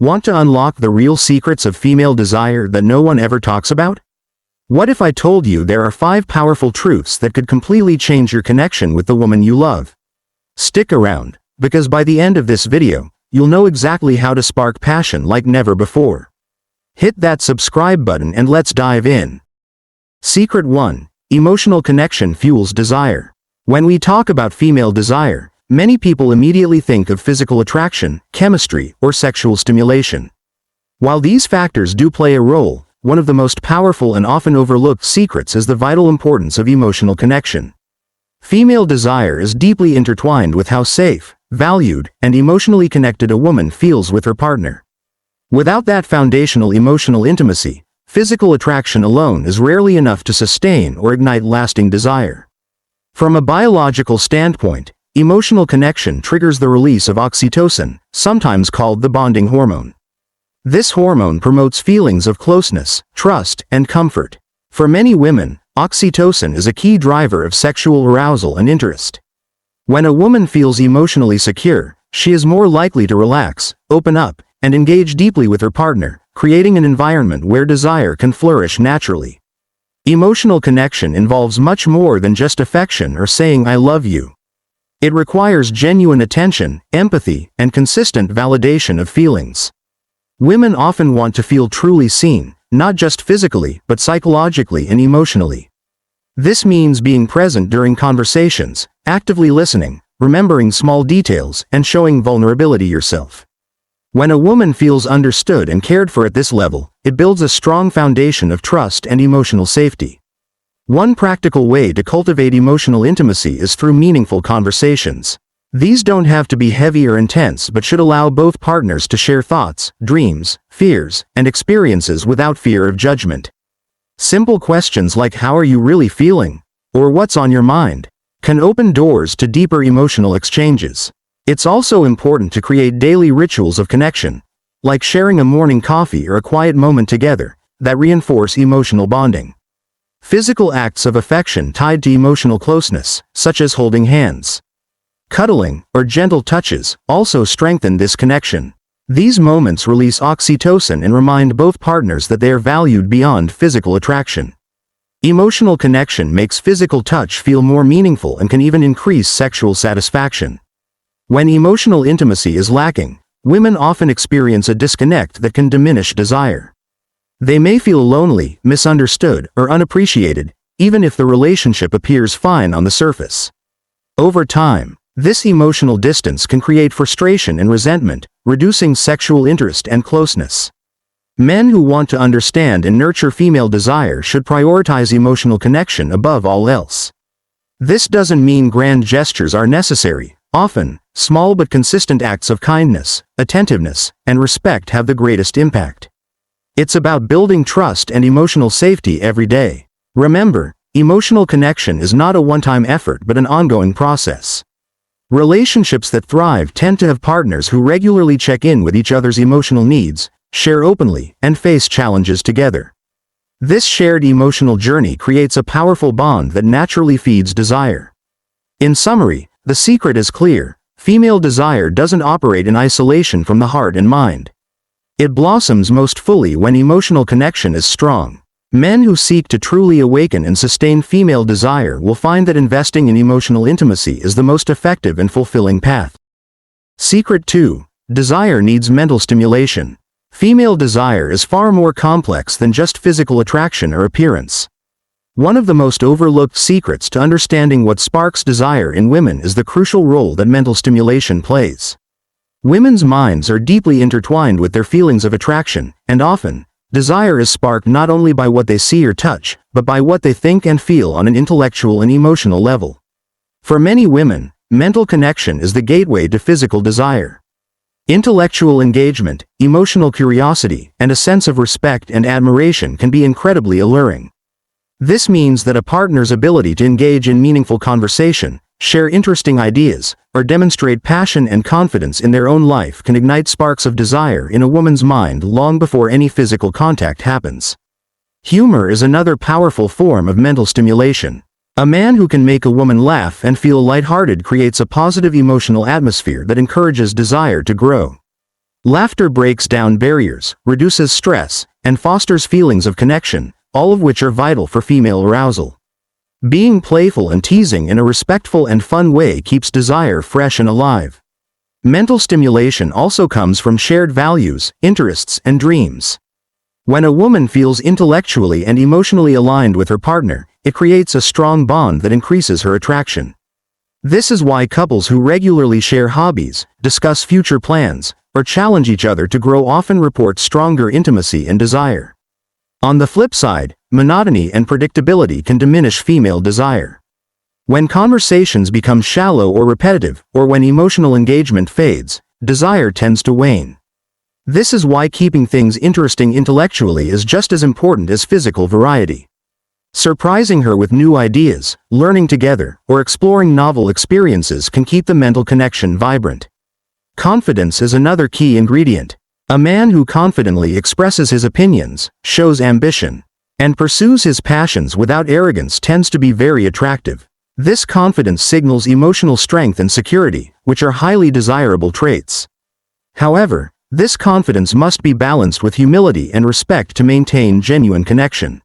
Want to unlock the real secrets of female desire that no one ever talks about? What if I told you there are 5 powerful truths that could completely change your connection with the woman you love? Stick around, because by the end of this video, you'll know exactly how to spark passion like never before. Hit that subscribe button and let's dive in. Secret 1. Emotional connection fuels desire. When we talk about female desire, many people immediately think of physical attraction, chemistry, or sexual stimulation. While these factors do play a role, one of the most powerful and often overlooked secrets is the vital importance of emotional connection. Female desire is deeply intertwined with how safe, valued, and emotionally connected a woman feels with her partner. Without that foundational emotional intimacy, physical attraction alone is rarely enough to sustain or ignite lasting desire. From a biological standpoint, emotional connection triggers the release of oxytocin, sometimes called the bonding hormone. This hormone promotes feelings of closeness, trust, and comfort. For many women, oxytocin is a key driver of sexual arousal and interest. When a woman feels emotionally secure, she is more likely to relax, open up, and engage deeply with her partner, creating an environment where desire can flourish naturally. Emotional connection involves much more than just affection or saying "I love you." It requires genuine attention, empathy, and consistent validation of feelings. Women often want to feel truly seen, not just physically, but psychologically and emotionally. This means being present during conversations, actively listening, remembering small details, and showing vulnerability yourself. When a woman feels understood and cared for at this level, it builds a strong foundation of trust and emotional safety. One practical way to cultivate emotional intimacy is through meaningful conversations. These don't have to be heavy or intense but should allow both partners to share thoughts, dreams, fears, and experiences without fear of judgment. Simple questions like "How are you really feeling?" or "What's on your mind?" can open doors to deeper emotional exchanges. It's also important to create daily rituals of connection, like sharing a morning coffee or a quiet moment together, that reinforce emotional bonding. Physical acts of affection tied to emotional closeness, such as holding hands, cuddling, or gentle touches, also strengthen this connection. These moments release oxytocin and remind both partners that they are valued beyond physical attraction. Emotional connection makes physical touch feel more meaningful and can even increase sexual satisfaction. When emotional intimacy is lacking, women often experience a disconnect that can diminish desire. They may feel lonely, misunderstood, or unappreciated, even if the relationship appears fine on the surface. Over time, this emotional distance can create frustration and resentment, reducing sexual interest and closeness. Men who want to understand and nurture female desire should prioritize emotional connection above all else. This doesn't mean grand gestures are necessary. Often, small but consistent acts of kindness, attentiveness, and respect have the greatest impact. It's about building trust and emotional safety every day. Remember, emotional connection is not a one-time effort but an ongoing process. Relationships that thrive tend to have partners who regularly check in with each other's emotional needs, share openly, and face challenges together. This shared emotional journey creates a powerful bond that naturally feeds desire. In summary, the secret is clear: female desire doesn't operate in isolation from the heart and mind. It blossoms most fully when emotional connection is strong. Men who seek to truly awaken and sustain female desire will find that investing in emotional intimacy is the most effective and fulfilling path. Secret 2. Desire needs mental stimulation. Female desire is far more complex than just physical attraction or appearance. One of the most overlooked secrets to understanding what sparks desire in women is the crucial role that mental stimulation plays. Women's minds are deeply intertwined with their feelings of attraction, and often, desire is sparked not only by what they see or touch, but by what they think and feel on an intellectual and emotional level. For many women, mental connection is the gateway to physical desire. Intellectual engagement, emotional curiosity, and a sense of respect and admiration can be incredibly alluring. This means that a partner's ability to engage in meaningful conversation, share interesting ideas, or demonstrate passion and confidence in their own life can ignite sparks of desire in a woman's mind long before any physical contact happens. Humor is another powerful form of mental stimulation. A man who can make a woman laugh and feel lighthearted creates a positive emotional atmosphere that encourages desire to grow. Laughter breaks down barriers, reduces stress, and fosters feelings of connection, all of which are vital for female arousal. Being playful and teasing in a respectful and fun way keeps desire fresh and alive. Mental stimulation also comes from shared values, interests, and dreams. When a woman feels intellectually and emotionally aligned with her partner, it creates a strong bond that increases her attraction. This is why couples who regularly share hobbies, discuss future plans, or challenge each other to grow often report stronger intimacy and desire. On the flip side, monotony and predictability can diminish female desire. When conversations become shallow or repetitive, or when emotional engagement fades, desire tends to wane. This is why keeping things interesting intellectually is just as important as physical variety. Surprising her with new ideas, learning together, or exploring novel experiences can keep the mental connection vibrant. Confidence is another key ingredient. A man who confidently expresses his opinions, shows ambition, and pursues his passions without arrogance tends to be very attractive. This confidence signals emotional strength and security, which are highly desirable traits. However, this confidence must be balanced with humility and respect to maintain genuine connection.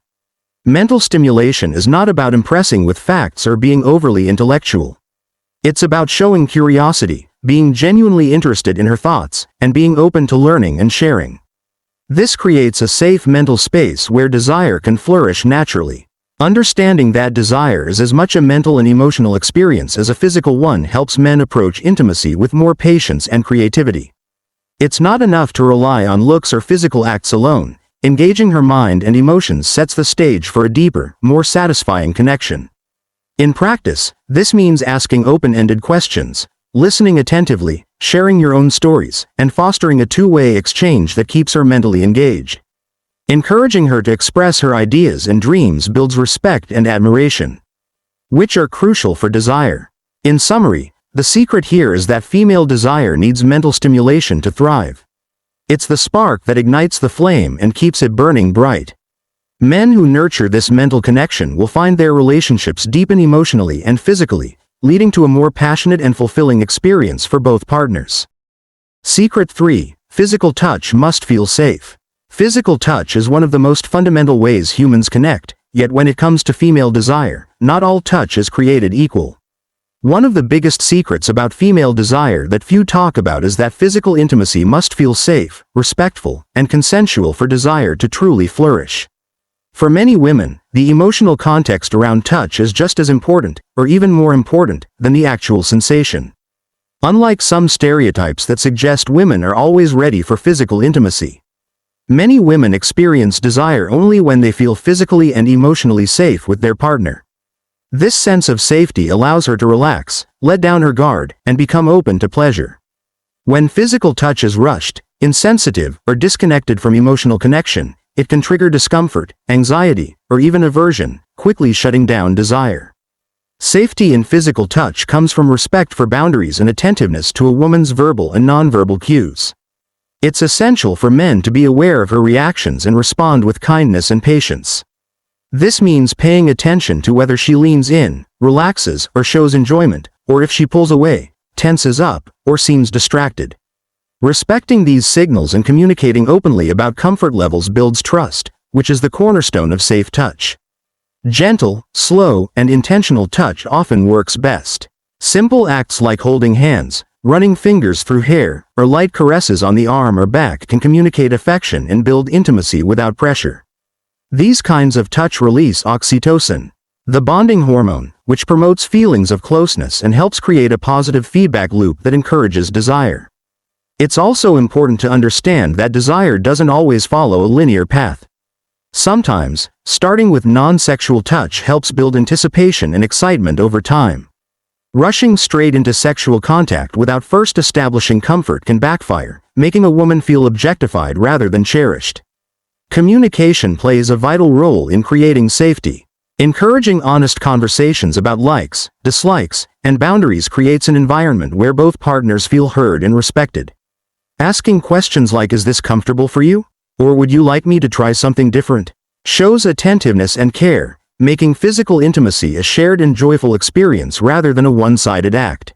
Mental stimulation is not about impressing with facts or being overly intellectual. It's about showing curiosity, being genuinely interested in her thoughts, and being open to learning and sharing. This creates a safe mental space where desire can flourish naturally. Understanding that desire is as much a mental and emotional experience as a physical one helps men approach intimacy with more patience and creativity. It's not enough to rely on looks or physical acts alone. Engaging her mind and emotions sets the stage for a deeper, more satisfying connection. In practice, this means asking open-ended questions, listening attentively, sharing your own stories, and fostering a two-way exchange that keeps her mentally engaged. Encouraging her to express her ideas and dreams builds respect and admiration, which are crucial for desire. In summary, the secret here is that female desire needs mental stimulation to thrive. It's the spark that ignites the flame and keeps it burning bright. Men who nurture this mental connection will find their relationships deepen emotionally and physically, leading to a more passionate and fulfilling experience for both partners. Secret 3. Physical touch must feel safe. Physical touch is one of the most fundamental ways humans connect, yet when it comes to female desire, not all touch is created equal. One of the biggest secrets about female desire that few talk about is that physical intimacy must feel safe, respectful, and consensual for desire to truly flourish. For many women, the emotional context around touch is just as important, or even more important, than the actual sensation. Unlike some stereotypes that suggest women are always ready for physical intimacy, many women experience desire only when they feel physically and emotionally safe with their partner. This sense of safety allows her to relax, let down her guard, and become open to pleasure. When physical touch is rushed, insensitive, or disconnected from emotional connection, it can trigger discomfort, anxiety, or even aversion, quickly shutting down desire. Safety in physical touch comes from respect for boundaries and attentiveness to a woman's verbal and nonverbal cues. It's essential for men to be aware of her reactions and respond with kindness and patience. This means paying attention to whether she leans in, relaxes, or shows enjoyment, or if she pulls away, tenses up, or seems distracted. Respecting these signals and communicating openly about comfort levels builds trust, which is the cornerstone of safe touch. Gentle, slow, and intentional touch often works best. Simple acts like holding hands, running fingers through hair, or light caresses on the arm or back can communicate affection and build intimacy without pressure. These kinds of touch release oxytocin, the bonding hormone, which promotes feelings of closeness and helps create a positive feedback loop that encourages desire. It's also important to understand that desire doesn't always follow a linear path. Sometimes, starting with non-sexual touch helps build anticipation and excitement over time. Rushing straight into sexual contact without first establishing comfort can backfire, making a woman feel objectified rather than cherished. Communication plays a vital role in creating safety. Encouraging honest conversations about likes, dislikes, and boundaries creates an environment where both partners feel heard and respected. Asking questions like, "Is this comfortable for you?" or "Would you like me to try something different?" shows attentiveness and care, making physical intimacy a shared and joyful experience rather than a one-sided act.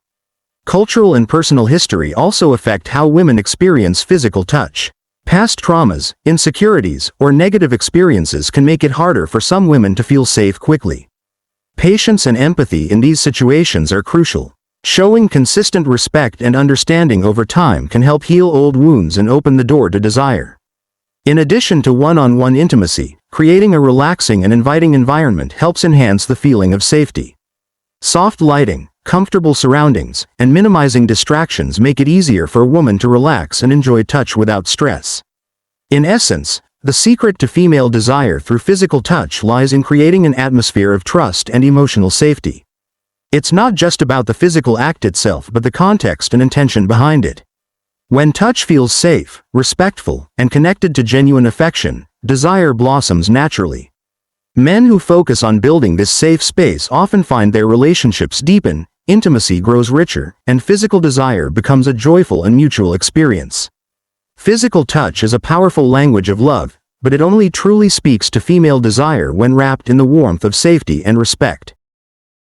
Cultural and personal history also affect how women experience physical touch. Past traumas, insecurities, or negative experiences can make it harder for some women to feel safe quickly. Patience and empathy in these situations are crucial. Showing consistent respect and understanding over time can help heal old wounds and open the door to desire. In addition to one-on-one intimacy, creating a relaxing and inviting environment helps enhance the feeling of safety. Soft lighting, comfortable surroundings, and minimizing distractions make it easier for a woman to relax and enjoy touch without stress. In essence, the secret to female desire through physical touch lies in creating an atmosphere of trust and emotional safety. It's not just about the physical act itself but the context and intention behind it. When touch feels safe, respectful, and connected to genuine affection, desire blossoms naturally. Men who focus on building this safe space often find their relationships deepen, intimacy grows richer, and physical desire becomes a joyful and mutual experience. Physical touch is a powerful language of love, but it only truly speaks to female desire when wrapped in the warmth of safety and respect.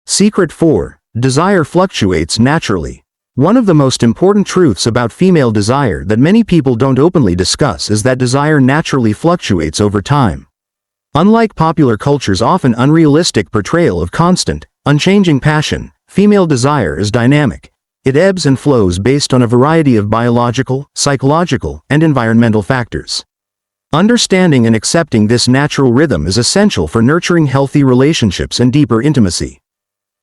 Secret 4. Desire fluctuates naturally. One of the most important truths about female desire that many people don't openly discuss is that desire naturally fluctuates over time. Unlike popular culture's often unrealistic portrayal of constant, unchanging passion, female desire is dynamic. It ebbs and flows based on a variety of biological, psychological, and environmental factors. Understanding and accepting this natural rhythm is essential for nurturing healthy relationships and deeper intimacy.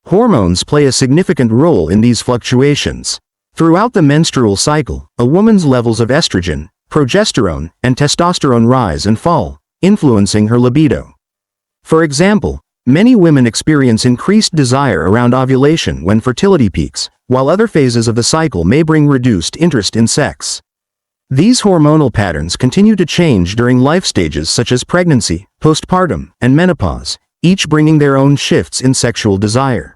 Hormones play a significant role in these fluctuations. Throughout the menstrual cycle, a woman's levels of estrogen, progesterone, and testosterone rise and fall, influencing her libido. For example, many women experience increased desire around ovulation when fertility peaks, while other phases of the cycle may bring reduced interest in sex. These hormonal patterns continue to change during life stages such as pregnancy, postpartum, and menopause, each bringing their own shifts in sexual desire.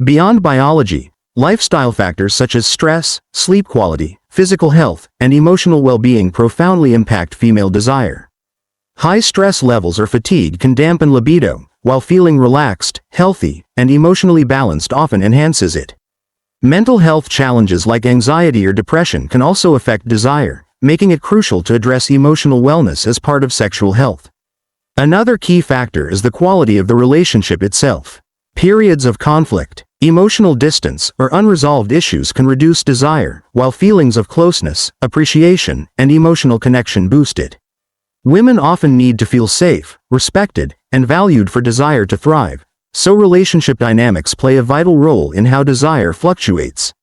Beyond biology, lifestyle factors such as stress, sleep quality, physical health, and emotional well-being profoundly impact female desire. High stress levels or fatigue can dampen libido, while feeling relaxed, healthy, and emotionally balanced often enhances it. Mental health challenges like anxiety or depression can also affect desire, making it crucial to address emotional wellness as part of sexual health. Another key factor is the quality of the relationship itself. Periods of conflict, emotional distance, or unresolved issues can reduce desire, while feelings of closeness, appreciation, and emotional connection boost it. Women often need to feel safe, respected, and valued for desire to thrive, so relationship dynamics play a vital role in how desire fluctuates.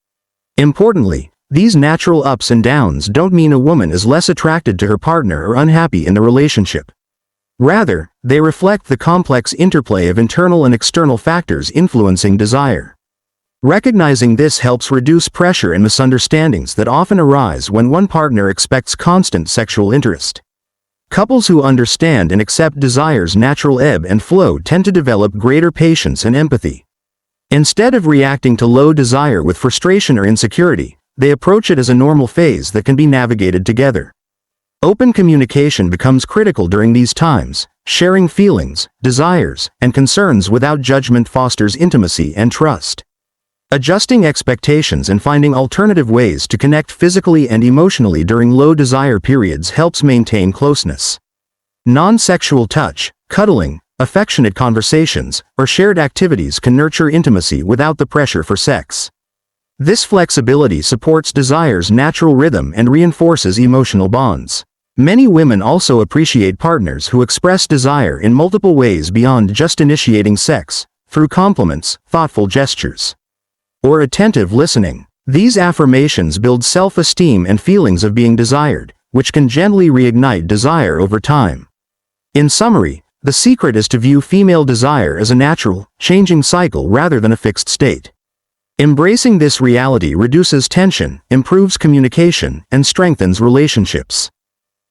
Importantly, these natural ups and downs don't mean a woman is less attracted to her partner or unhappy in the relationship. Rather, they reflect the complex interplay of internal and external factors influencing desire. Recognizing this helps reduce pressure and misunderstandings that often arise when one partner expects constant sexual interest. Couples who understand and accept desire's natural ebb and flow tend to develop greater patience and empathy. Instead of reacting to low desire with frustration or insecurity, they approach it as a normal phase that can be navigated together. Open communication becomes critical during these times. Sharing feelings, desires, and concerns without judgment fosters intimacy and trust. Adjusting expectations and finding alternative ways to connect physically and emotionally during low desire periods helps maintain closeness. Non-sexual touch, cuddling, affectionate conversations, or shared activities can nurture intimacy without the pressure for sex. This flexibility supports desire's natural rhythm and reinforces emotional bonds. Many women also appreciate partners who express desire in multiple ways beyond just initiating sex, through compliments, thoughtful gestures, or attentive listening. These affirmations build self-esteem and feelings of being desired, which can gently reignite desire over time. In summary, the secret is to view female desire as a natural, changing cycle rather than a fixed state. Embracing this reality reduces tension, improves communication, and strengthens relationships.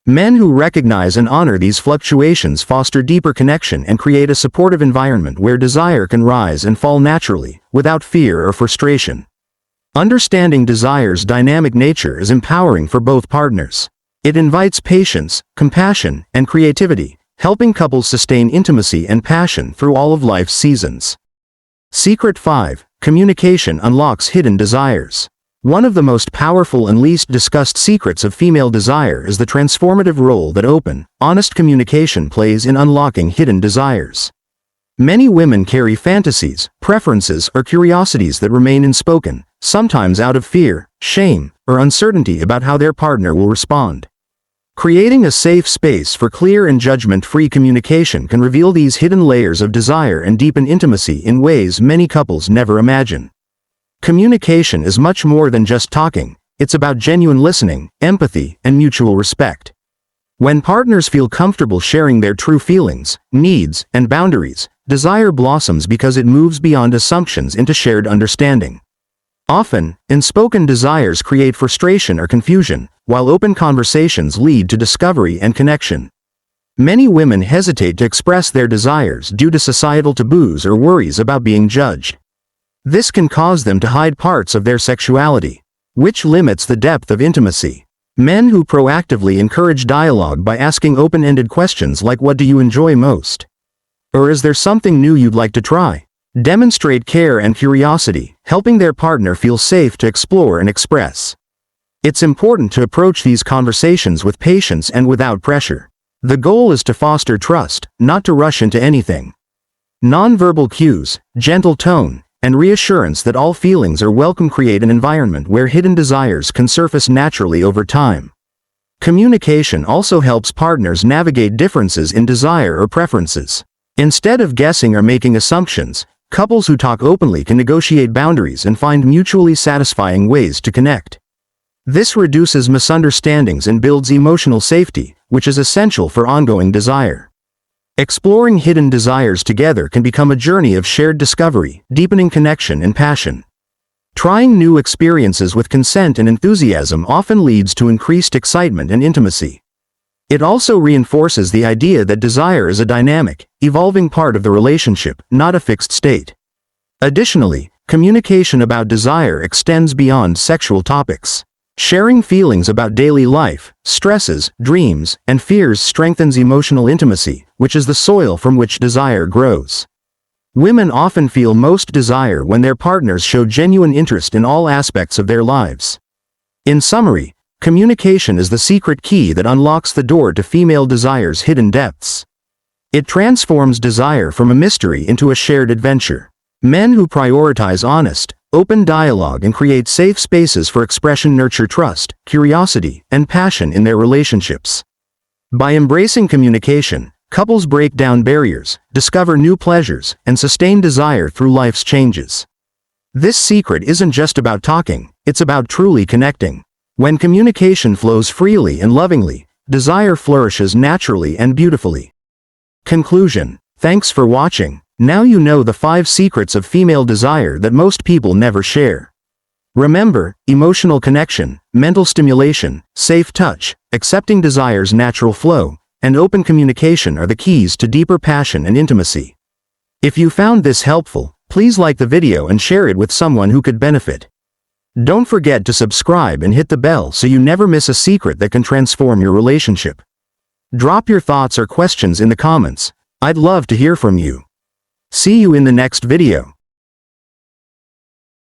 Men who recognize and honor these fluctuations foster deeper connection and create a supportive environment where desire can rise and fall naturally, without fear or frustration. Understanding desire's dynamic nature is empowering for both partners. It invites patience, compassion, and creativity, helping couples sustain intimacy and passion through all of life's seasons. Secret 5. Communication unlocks hidden desires. One of the most powerful and least discussed secrets of female desire is the transformative role that open, honest communication plays in unlocking hidden desires. Many women carry fantasies, preferences, or curiosities that remain unspoken, sometimes out of fear, shame, or uncertainty about how their partner will respond. Creating a safe space for clear and judgment-free communication can reveal these hidden layers of desire and deepen intimacy in ways many couples never imagine. Communication is much more than just talking. It's about genuine listening, empathy, and mutual respect. When partners feel comfortable sharing their true feelings, needs, and boundaries, desire blossoms because it moves beyond assumptions into shared understanding. Often, unspoken desires create frustration or confusion, while open conversations lead to discovery and connection. Many women hesitate to express their desires due to societal taboos or worries about being judged. This can cause them to hide parts of their sexuality, which limits the depth of intimacy. Men who proactively encourage dialogue by asking open-ended questions like "What do you enjoy most?" or "Is there something new you'd like to try?" demonstrate care and curiosity, helping their partner feel safe to explore and express. It's important to approach these conversations with patience and without pressure. The goal is to foster trust, not to rush into anything. Nonverbal cues, gentle tone, and reassurance that all feelings are welcome create an environment where hidden desires can surface naturally over time. Communication also helps partners navigate differences in desire or preferences. Instead of guessing or making assumptions, couples who talk openly can negotiate boundaries and find mutually satisfying ways to connect. This reduces misunderstandings and builds emotional safety, which is essential for ongoing desire. Exploring hidden desires together can become a journey of shared discovery, deepening connection and passion. Trying new experiences with consent and enthusiasm often leads to increased excitement and intimacy. It also reinforces the idea that desire is a dynamic, evolving part of the relationship, not a fixed state. Additionally, communication about desire extends beyond sexual topics. Sharing feelings about daily life, stresses, dreams, and fears strengthens emotional intimacy, which is the soil from which desire grows. Women often feel most desire when their partners show genuine interest in all aspects of their lives. In summary, communication is the secret key that unlocks the door to female desire's hidden depths. It transforms desire from a mystery into a shared adventure. Men who prioritize honest, open dialogue and create safe spaces for expression nurture trust, curiosity, and passion in their relationships. By embracing communication, couples break down barriers, discover new pleasures, and sustain desire through life's changes. This secret isn't just about talking, it's about truly connecting. When communication flows freely and lovingly, desire flourishes naturally and beautifully. Conclusion. Thanks for watching. Now you know the 5 secrets of female desire that most people never share. Remember, emotional connection, mental stimulation, safe touch, accepting desire's natural flow, and open communication are the keys to deeper passion and intimacy. If you found this helpful, please like the video and share it with someone who could benefit. Don't forget to subscribe and hit the bell so you never miss a secret that can transform your relationship. Drop your thoughts or questions in the comments. I'd love to hear from you. See you in the next video.